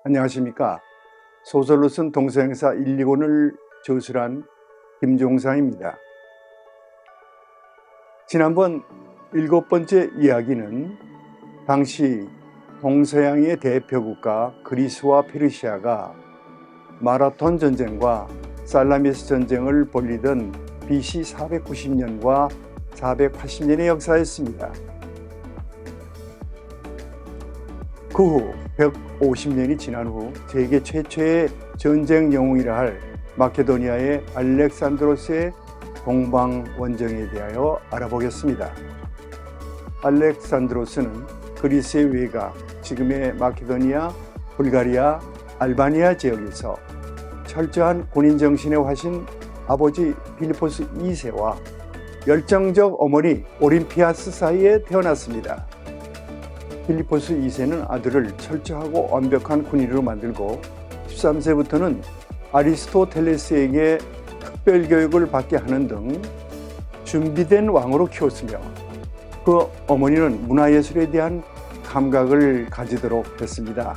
안녕하십니까. 소설로 쓴 동서양사 1, 2권을 저술한 김종상입니다. 지난번 7번째 이야기는 당시 동서양의 대표국가 그리스와 페르시아가 마라톤 전쟁과 살라미스 전쟁을 벌이던 BC 490년과 480년의 역사였습니다. 그 후 150년이 지난 후 세계 최초의 전쟁 영웅이라 할 마케도니아의 알렉산드로스의 동방원정에 대하여 알아보겠습니다. 알렉산드로스는 그리스의 외곽, 지금의 마케도니아, 불가리아, 알바니아 지역에서 철저한 군인 정신의 화신 아버지 필리포스 2세와 열정적 어머니 오림피아스 사이에 태어났습니다. 필리포스 2세는 아들을 철저하고 완벽한 군인으로 만들고 13세부터는 아리스토텔레스에게 특별교육을 받게 하는 등 준비된 왕으로 키웠으며 그 어머니는 문화예술에 대한 감각을 가지도록 했습니다.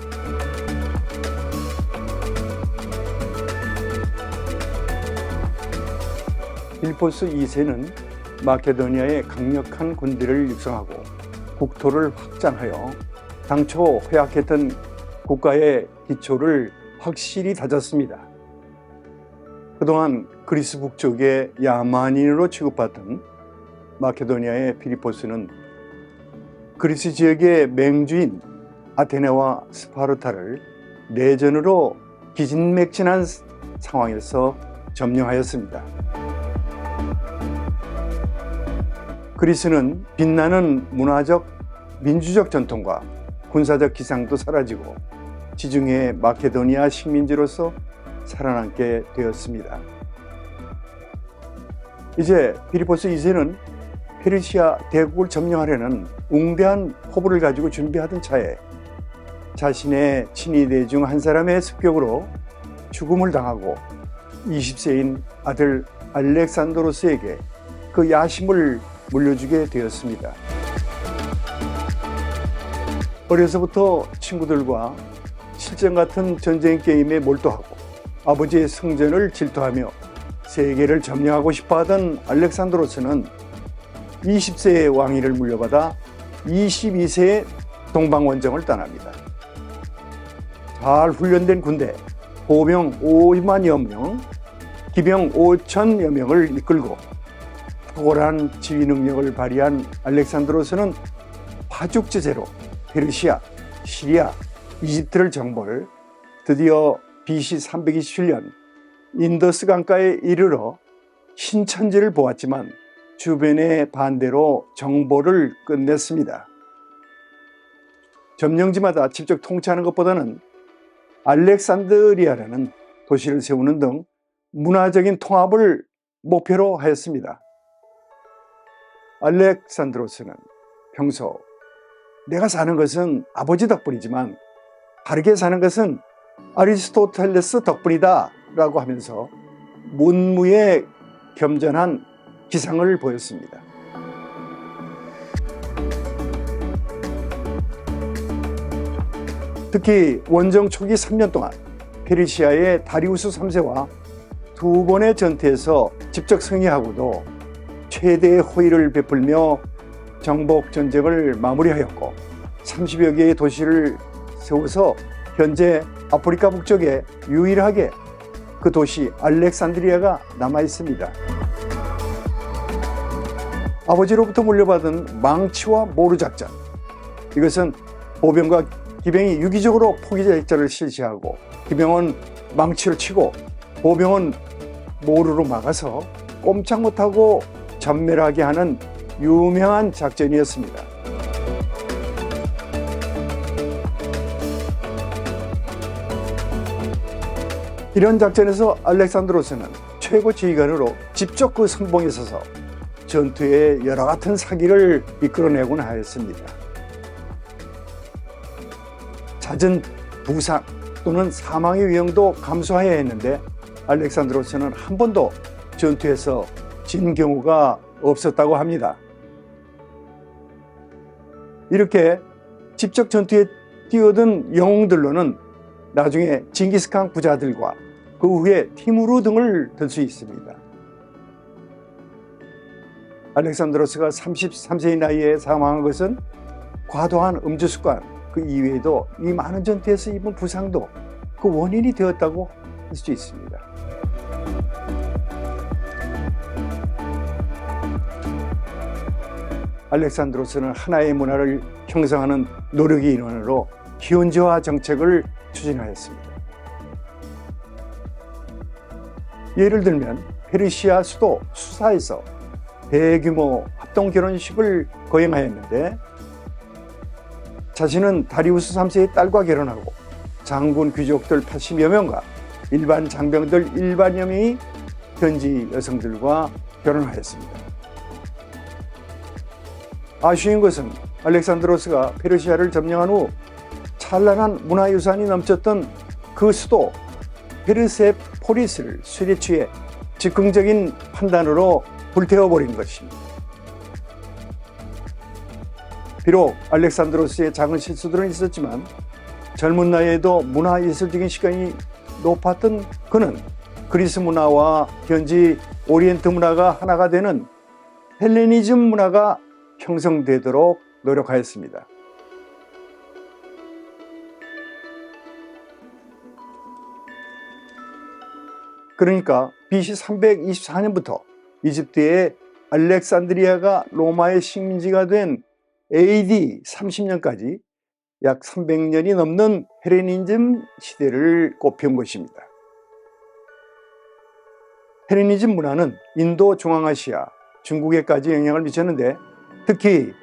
필리포스 2세는 마케도니아의 강력한 군대를 육성하고 국토를 확장하여 당초 허약했던 국가의 기초를 확실히 다졌습니다. 그동안 그리스 북쪽의 야만인으로 취급받던 마케도니아의 필리포스는 그리스 지역의 맹주인 아테네와 스파르타를 내전으로 기진맥진한 상황에서 점령하였습니다. 그리스는 빛나는 문화적, 민주적 전통과 군사적 기상도 사라지고 지중해 마케도니아 식민지로서 살아남게 되었습니다. 이제 필리포스 2세는 페르시아 대국을 점령하려는 웅대한 포부를 가지고 준비하던 차에 자신의 친위대 중 한 사람의 습격으로 죽음을 당하고 20세인 아들 알렉산드로스에게 그 야심을 물려주게 되었습니다. 어려서부터 친구들과 실전 같은 전쟁 게임에 몰두하고 아버지의 승전을 질투하며 세계를 점령하고 싶어하던 알렉산드로스는 20세의 왕위를 물려받아 22세의 동방원정을 떠납니다. 잘 훈련된 군대, 보병 50만여 명, 기병 5천여 명을 이끌고 탁월한 지휘 능력을 발휘한 알렉산드로스는 파죽지세로 페르시아, 시리아, 이집트를 정벌, 드디어 BC 327년 인더스 강가에 이르러 신천지를 보았지만 주변의 반대로 정벌을 끝냈습니다. 점령지마다 직접 통치하는 것보다는 알렉산드리아라는 도시를 세우는 등 문화적인 통합을 목표로 하였습니다. 알렉산드로스는 평소 내가 사는 것은 아버지 덕분이지만 바르게 사는 것은 아리스토텔레스 덕분이다 라고 하면서 문무에 겸전한 기상을 보였습니다. 특히 원정 초기 3년 동안 페르시아의 다리우스 3세와 2번의 전투에서 직접 승리하고도 최대의 호의를 베풀며 정복 전쟁을 마무리하였고 30여 개의 도시를 세워서 현재 아프리카 북쪽에 유일하게 그 도시 알렉산드리아가 남아 있습니다. 아버지로부터 물려받은 망치와 모루 작전, 이것은 보병과 기병이 유기적으로 포기작전을 실시하고 기병은 망치를 치고 보병은 모루로 막아서 꼼짝 못하고 전멸하게 하는 유명한 작전이었습니다. 이런 작전에서 알렉산드로스는 최고 지휘관으로 직접 그 선봉에 서서 전투의 여러 같은 사기를 이끌어내곤 하였습니다. 잦은 부상 또는 사망의 위험도 감수해야 했는데 알렉산드로스는 한 번도 전투에서 진 경우가 없었다고 합니다. 이렇게 직접 전투에 뛰어든 영웅들로는 나중에 징기스칸 부자들과 그 후에 티무르 등을 들 수 있습니다. 알렉산드로스가 33세의 나이에 사망한 것은 과도한 음주 습관, 그 이외에도 이 많은 전투에서 입은 부상도 그 원인이 되었다고 할 수 있습니다. 알렉산드로스는 하나의 문화를 형성하는 노력의 일환으로 현지화 정책을 추진하였습니다. 예를 들면 페르시아 수도 수사에서 대규모 합동 결혼식을 거행하였는데 자신은 다리우스 3세의 딸과 결혼하고 장군 귀족들 80여 명과 일반 장병들 1만여 명이 현지 여성들과 결혼하였습니다. 아쉬운 것은 알렉산드로스가 페르시아를 점령한 후 찬란한 문화유산이 넘쳤던 그 수도 페르세포리스를 술에 취해 즉흥적인 판단으로 불태워버린 것입니다. 비록 알렉산드로스의 작은 실수들은 있었지만 젊은 나이에도 문화예술적인 시간이 높았던 그는 그리스 문화와 현지 오리엔트 문화가 하나가 되는 헬레니즘 문화가 형성되도록 노력하였습니다. 그러니까 BC 324년부터 이집트의 알렉산드리아가 로마의 식민지가 된 AD 30년까지 약 300년이 넘는 헬레니즘 시대를 꽃피운 것입니다. 헬레니즘 문화는 인도, 중앙아시아, 중국에까지 영향을 미쳤는데 특히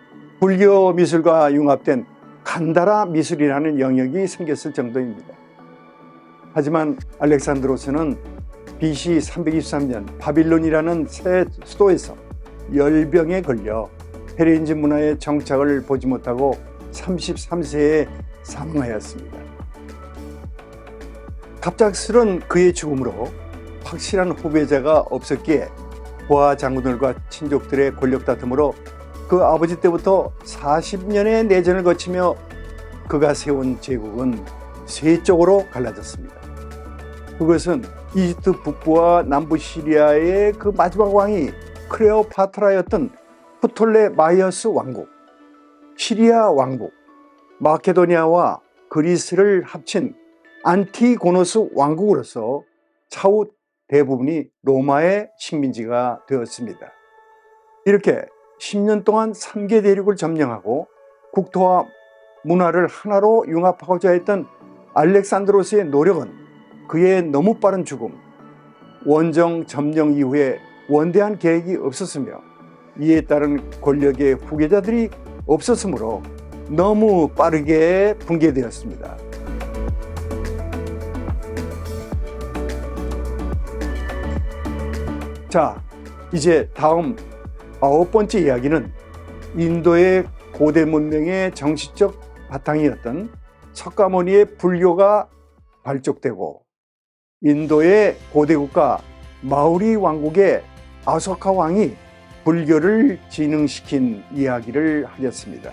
불교 미술과 융합된 간다라 미술이라는 영역이 생겼을 정도입니다. 하지만 알렉산드로스는 BC 323년 바빌론이라는 새 수도에서 열병에 걸려 헬레니즘 문화의 정착을 보지 못하고 33세에 사망하였습니다. 갑작스런 그의 죽음으로 확실한 후배자가 없었기에 부하 장군들과 친족들의 권력 다툼으로 그 아버지 때부터 40년의 내전을 거치며 그가 세운 제국은 세 쪽으로 갈라졌습니다. 그것은 이집트 북부와 남부 시리아의 그 마지막 왕이 클레오파트라였던 프톨레마이어스 왕국, 시리아 왕국, 마케도니아와 그리스를 합친 안티고노스 왕국으로서 차후 대부분이 로마의 식민지가 되었습니다. 이렇게 10년 동안 3개 대륙을 점령하고 국토와 문화를 하나로 융합하고자 했던 알렉산드로스의 노력은 그의 너무 빠른 죽음, 원정 점령 이후에 원대한 계획이 없었으며 이에 따른 권력의 후계자들이 없었으므로 너무 빠르게 붕괴되었습니다. 자, 이제 다음 9번째 이야기는 인도의 고대 문명의 정치적 바탕이었던 석가모니의 불교가 발족되고 인도의 고대 국가 마우리 왕국의 아소카 왕이 불교를 진흥시킨 이야기를 하겠습니다.